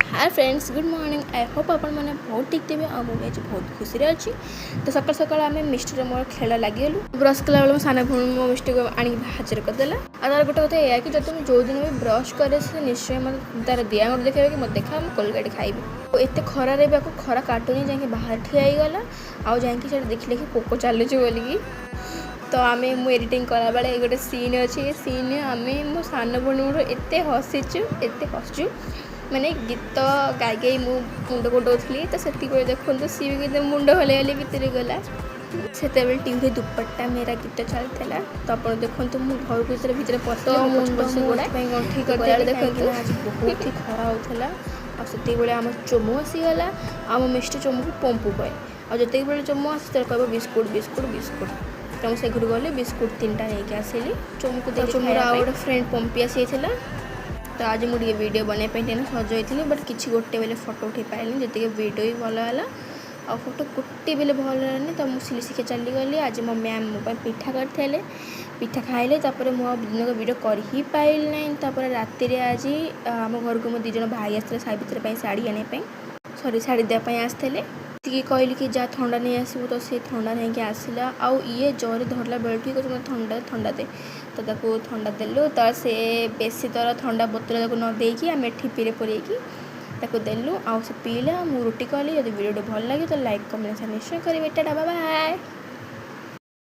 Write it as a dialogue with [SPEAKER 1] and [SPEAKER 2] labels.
[SPEAKER 1] Hi friends, good morning. I hope आपण मैंने बहुत ठीक थे और मुझे आज बहुत खुशी अच्छी। तो सकाल सकाल आम मिष्टी मोर खेल लगिगलु। ब्रश कला बेलू साना भूमि मो मिष्टी को आनी हाजिर करदेला। और गोटे कथा यह कि जब जो दिन भी ब्रश करे निश्चय मतलब तार दिया मत देखा कि मत देखा कोलगेट खाइबी। तो एत खरारे भी खरा काटुनी जाकि बाहर ठियागला आउ जाकि देखिले कि पोको चलुच बोलिकी। तो आम एडिटिंग कला बेले गोटे सीन अच्छे सीन आम मो सान भूमि एत हसीचु एत हसचु माने गीत गाई गाई मुंड गोटाऊली। तो से देखो सी भी मुंड हले हले भितर गला से टीवी दुपट्टा मेरा गीत चलता। तो आप देखो मु घर को भितर पस गंठी कर देखो आज बहुत ही खरा होता। आते आम चोमू आसीगला आम मिष्टी चोमू को पंपू कहे आते बड़े चोमू आस कह बिस्कुट बिस्कुट बिस्कुट। तो मुझे घर गली बिस्कुट 3टा नहीं आसली चोमू को देखो आउ गोटे फ्रेंड पंपी आसी। तो आज मुझे वीडियो बनवाई सजाई बट किसी गोटे बेले फोटो उठे पारे जी वीडियो भी भल है आ फोटो गोटे बेले भल है। तो मुझे सिलिशिके चलीगली। आज मो मैम मो पिठा करते पिठा खाइले मुझे दिन वीडियो कर ही पाइल ना। राति आज आम घर को मो 2 जन भाई आसते सावित्री शाढ़ी आने सॉरी शाढ़ी देवाई आसते कहली कि जा थंडा नहीं आसबू। तो सी थंडा नहीं आसला आउ ये जर धरला बेल ठीक अच्छे थंडा थंडा दे। तो ताको थंडा देलु तो से बेसी तर थंडा बोतल न देकी आम ठिपी पुरेकी ताको देलु आउ से पीला। मु रुटी कली। यदि वीडियो भल लगे तो लाइक कमेंट निश्चय करेंगे। Tata bye bye.